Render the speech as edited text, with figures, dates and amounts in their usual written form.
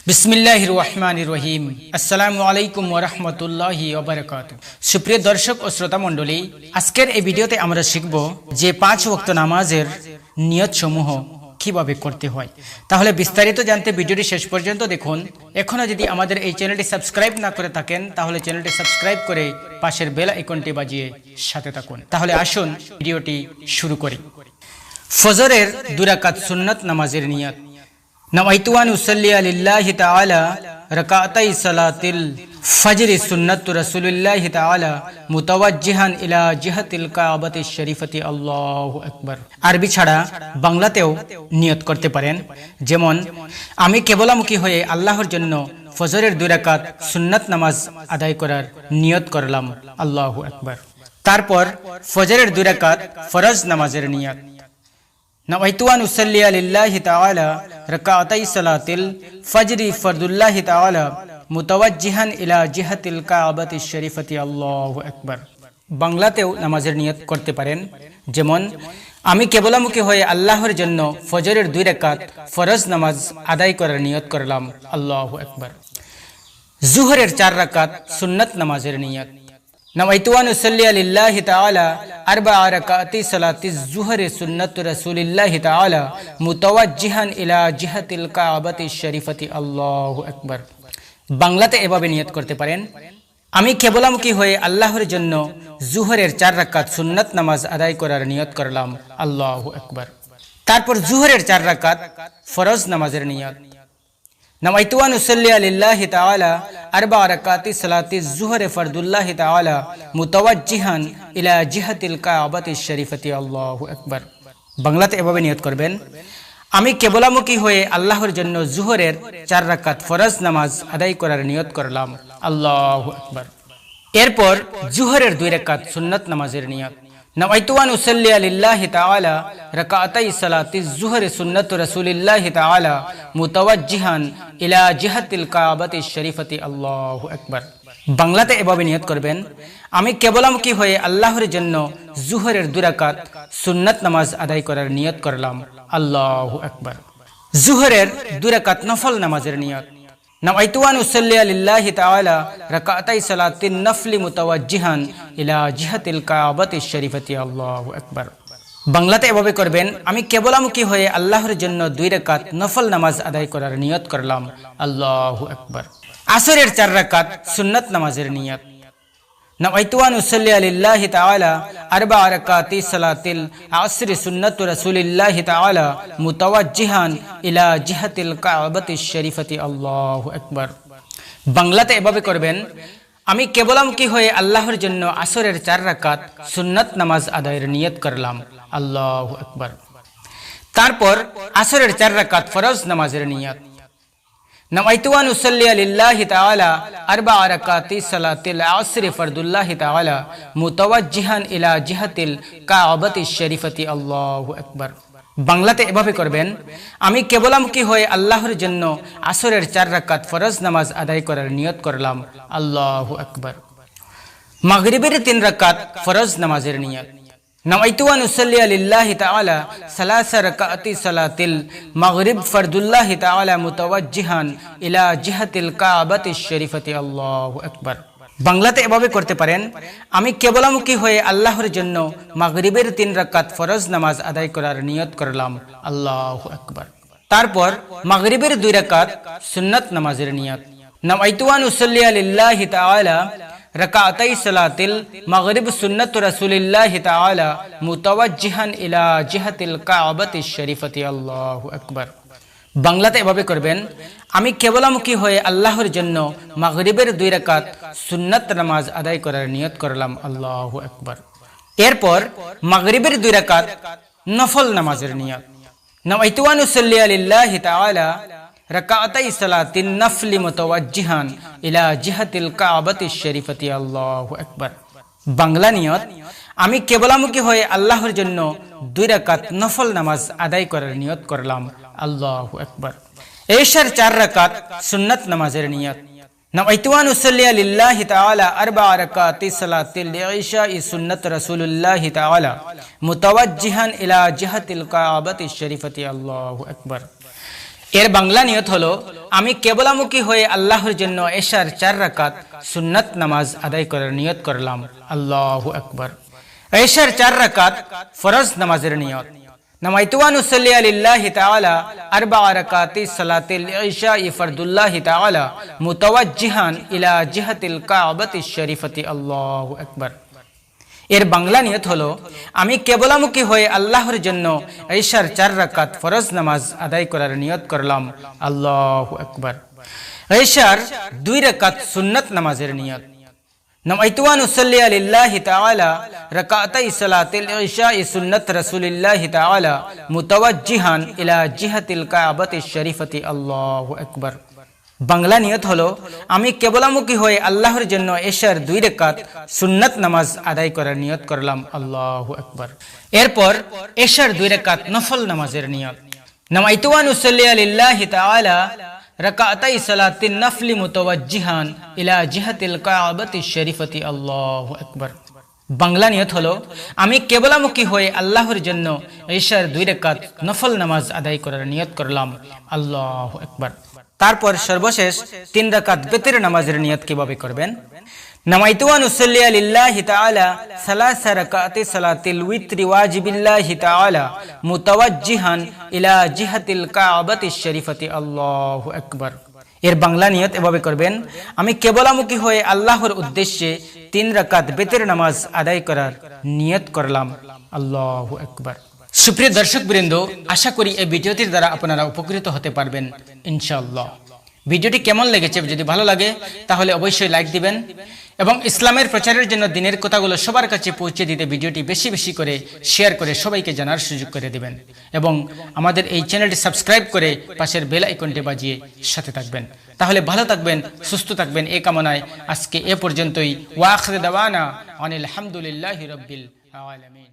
বিসমিল্লাহির রহমানির রহিম। আসসালামু আলাইকুম ওয়া রাহমাতুল্লাহি ওয়া বারাকাতুহু। সুপ্রিয় দর্শক ও শ্রোতা মণ্ডলী, আজকের এই ভিডিওতে আমরা শিখব যে 5 ওয়াক্ত নামাজের নিয়ত সমূহ কিভাবে করতে হয়। তাহলে বিস্তারিত জানতে ভিডিওটি শেষ পর্যন্ত দেখুন। এখনো যদি আমাদের এই চ্যানেলটি সাবস্ক্রাইব না করে থাকেন তাহলে চ্যানেলটি সাবস্ক্রাইব করে পাশের বেল আইকনটি বাজিয়ে সাথে থাকুন। তাহলে আসুন ভিডিওটি শুরু করি। ফজরের 2 রাকাত সুন্নাত নামাজের নিয়ত। नवैतु अन उसल्ली लिल्लाहि ताला रकातई सलातिल फज्र सुन्नत रसूलुल्लाहि ताला मुतवज्जिहान इला जिहतिल काबति शरीफति अल्लाहु আকবার। আরবি ছাড়া বাংলাতেও নিয়ত করতে পারেন। যেমন আমি কেবলামুখী হয়ে আল্লাহর জন্য ফজরের 2 রাকাত সুন্নাত নামাজ আদায় করার নিয়ত করলাম, আল্লাহু আকবার। তারপর ফজরের 2 রাকাত ফরজ নামাজের নিয়ত। नवैतु अन उसल्ली लिल्लाहि ताला रकातई सलातिल फज्र फर्दुल्लाहि ताला मुतवज्जिहान इला जिहतिल काबति शरीफति अल्लाहु আকবার। বাংলাতেও নামাজের নিয়ত করতে পারেন। যেমন আমি কেবলামুখী হয়ে আল্লাহর জন্য ফজরের 2 রাকাত ফরজ নামাজ আদায় করার নিয়ত করলাম, আল্লাহু আকবার। জোহরের 4 রাকাত সুন্নাত নামাজের নিয়ত। नवैतु अन उसल्ली लिल्लाहि ताला अरबा रकाती सलाती ज़ुहर सुन्नत रसूलिल्लाहि ताला मुतवज्जिहान इला जिहतिल काबति शरीफति अल्लाहु আকবার। বাংলাতে এভাবে নিয়ত করতে পারেন। আমি কেবলামুখী হয়ে আল্লাহর জন্য জোহরের 4 রাকাত সুন্নাত নামাজ আদায় করার নিয়ত করলাম, আল্লাহু আকবার। তারপর জোহরের 4 রাকাত ফরজ নামাজের নিয়ত। नवैतु अन उसल्ली लिल्लाहि ताला अरबा रकाती सलाती ज़ुहर फर्दुल्लाहि ताला मुतवज्जिहान इला जिहतिल काबति शरीफति अल्लाहु আকবার। বাংলাতে এভাবে নিয়ত করবেন। আমি কেবলামুখী হয়ে আল্লাহর জন্য জোহরের 4 রাকাত ফরজ নামাজ আদায় করার নিয়ত করলাম, আল্লাহু আকবার। এরপর জোহরের 2 রাকাত সুন্নাত নামাজের নিয়ত। नवैतु अन उसल्ली लिल्लाहि ताला रकातई सलाती ज़ुहर सुन्नत रसूलिल्लाहि ताला मुतवज्जिहान इला जिहतिल काबति शरीफति अल्लाहु আকবার। বাংলাতে এভাবে নিয়ত করবেন। আমি কেবলামুখী হয়ে আল্লাহর জন্য জোহরের 2 রাকাত সুন্নাত নামাজ আদায় করার নিয়ত করলাম, আল্লাহু আকবার। জোহরের 2 রাকাত নফল নামাজের নিয়ত। नवैतु अन उसल्ली लिल्लाहि ताला रकातई सलातिन नफल मुतवज्जिहान इला जिहतिल काबति शरीफति अल्लाहु আকবার। বাংলাতে এভাবে করবেন। আমি কেবলামুখী হয়ে আল্লাহর জন্য 2 রাকাত নফল নামাজ আদায় করার নিয়ত করলাম, আল্লাহু আকবার। আসরের 4 রাকাত সুন্নাত নামাজের নিয়ত। नवैतु अन उसल्ली लिल्लाहि ताला अरबा रकाती सलातिल असर सुन्नत रसूलिल्लाहि ताला मुतवज्जिहान इला जिहतिल काबति शरीफति अल्लाहु আকবার। বাংলাতে এভাবে করবেন। আমি কেবলামুখী হয়ে আল্লাহর জন্য আসরের 4 রাকাত সুন্নাত নামাজ আদায়ের নিয়ত করলাম, আল্লাহু আকবার। তারপর আসরের 4 রাকাত ফরজ নামাজের নিয়ত। नवैतु अन उसल्ली लिल्लाहि ताला अरबा रकाती सलातिल असर फर्दुल्लाहि ताला मुतवज्जिहान इला जिहतिल काबति शरीफति अल्लाहु আকবার। বাংলাতে এভাবে করবেন। আমি কেবলামুখী হয়ে আল্লাহর জন্য আসরের 4 রাকাত ফরজ নামাজ আদায় করার নিয়ত করলাম, আল্লাহু আকবার। মাগরিবের 3 রাকাত ফরজ নামাজের নিয়ত। नवैतु अन उसल्ली लिल्लाहि ताला सलासा रकाती सलातिल मगरिब फर्दुल्लाहि ताला मुतवज्जिहान इला जिहतिल काबति शरीफति अल्लाहु আকবার। বাংলাতে এভাবে করতে পারেন। আমি কেবলামুখী হয়ে আল্লাহর জন্য মাগরিবের 3 রাকাত ফরজ নামাজ আদায় করার নিয়ত করলাম, আল্লাহু আকবার। তারপর মাগরিবের 2 রাকাত সুন্নাত নামাজের নিয়ত। नवैतु अन उसल्ली लिल्लाहि ताला रकातई सलातिल मगरिब सुन्नत रसूलिल्लाहि ताला मुतवज्जिहान इला जिहतिल काबति शरीफति अल्लाहु আকবার। বাংলাতে এভাবে করবেন। আমি কেবলামুখী হয়ে আল্লাহর জন্য মাগরিবের 2 রাকাত সুন্নাত নামাজ আদায় করার নিয়ত করলাম, আল্লাহু আকবার। এরপর মাগরিবের 2 রাকাত নফল নামাজের নিয়ত। नवैतु अन उसल्ली लिल्लाहि ताला रकातई सलातिन नफल मुतवज्जिहान इला जिहतिल काबति शरीफति अल्लाहु আকবার। বাংলা নিয়ত। আমি কেবলামুখী হয়ে আল্লাহর জন্য 2 রাকাত নফল নামাজ আদায় করার নিয়ত করলাম, আল্লাহু আকবার। এশার 4 রাকাত সুন্নাত নামাজের নিয়ত। नवैतु अन उसल्ली लिल्लाहि ताला अरबा रकाती सलातिल इशा सुन्नत रसूलुल्लाहि ताला मुतवज्जिहान इला जिहतिल काबति शरीफति अल्लाहु আকবার। এর বাংলা নিয়ত হলো আমি কেবলামুখী হয়ে আল্লাহর জন্য এশার 4 রাকাত সুন্নাত নামাজ আদায় করার নিয়ত করলাম। আল্লাহু আকবার। এশার 4 রাকাত ফরজ নামাজের নিয়ত। নামাইতু আন উসাল্লি লিল্লাহি তাআলা 4 রাকাতি সালাতিল ইশা ফরদুল্লাহি তাআলা মুতাওয়াজ্জিহান ইলা জিহাতিল কাবাতিশ শরীফাতি। আল্লাহু আকবার। এর বাংলা নিয়ত হলো, আমি কেবলামুখী হয়ে আল্লাহর জন্য ঈশার 4 রাকাত ফরজ নামাজ আদায় করার নিয়ত করলাম। আল্লাহু আকবার। ঈশার 2 রাকাত সুন্নাত নামাজের নিয়ত। নামাইতু আন উসাল্লি লিল্লাহি তাআলা রাকাতাই সালাতিল ইশা সুন্নাত রাসূলিল্লাহি তাআলা মুতাওয়াজ্জিহান ইলা জিহাতিল কাবাতিশ শরীফাতি। আল্লাহু আকবার। বাংলা নিয়ত হলো, আমি কেবলামুখী হয়ে আল্লাহর জন্য এশার 2 রাকাত সুন্নাত নামাজ আদায় করার নিয়ত করলাম। আল্লাহু আকবার। এরপর এশার 2 রাকাত নফল নামাজের নিয়ত। নামাইতু আন উসাল্লি লিল্লাহি তাআলা রাকাতাই সালাতিন নফলি মুতাওয়াজ্জিহান ইলা জিহাতিল কাবাতিশ শরীফাতি। আল্লাহু আকবার। বাংলা নিয়ত হলো, আমি কেবলামুখী হয়ে আল্লাহর জন্য এশার 2 রাকাত নফল নামাজ আদায় করার নিয়ত করলাম। আল্লাহু আকবার। তারপর সর্বশেষ 3 রাকাত বিতর নামাজের নিয়ত কিভাবে করবেন? নামাইতু আন উসাল্লি লিল্লাহি তাআলা 3 রাকাতি সালাতিল উইতরি ওয়াজিবিল্লাহি তাআলা মুতাওয়াজ্জিহান ইলা জিহাতিল কাবাতিশ শরীফাতি। আল্লাহু আকবার। এর বাংলা নিয়ত এভাবে করবেন, আমি কেবলামুখী হয়ে আল্লাহর উদ্দেশ্যে 3 রাকাত বিতর নামাজ আদায় করার নিয়ত করলাম। আল্লাহু আকবার। সুপ্রিয় দর্শকবৃন্দ, আশা করি এই ভিডিওটির দ্বারা আপনারা উপকৃত হতে পারবেন ইনশাআল্লাহ। ভিডিওটি কেমন লেগেছে? যদি ভালো লাগে তাহলে অবশ্যই লাইক দিবেন এবং ইসলামের প্রচারের জন্য দিনের কথাগুলো সবার কাছে পৌঁছে দিতে ভিডিওটি বেশি বেশি করে শেয়ার করে সবাইকে জানার সুযোগ করে দিবেন এবং আমাদের এই চ্যানেলটি সাবস্ক্রাইব করে পাশের বেল আইকনটি বাজিয়ে সাথে থাকবেন। তাহলে ভালো থাকবেন, সুস্থ থাকবেন এই কামনায় আজকে এ পর্যন্তই। ওয়া আখিরু দাওয়ানা আনিল হামদুলিল্লাহি রাব্বিল আলামিন।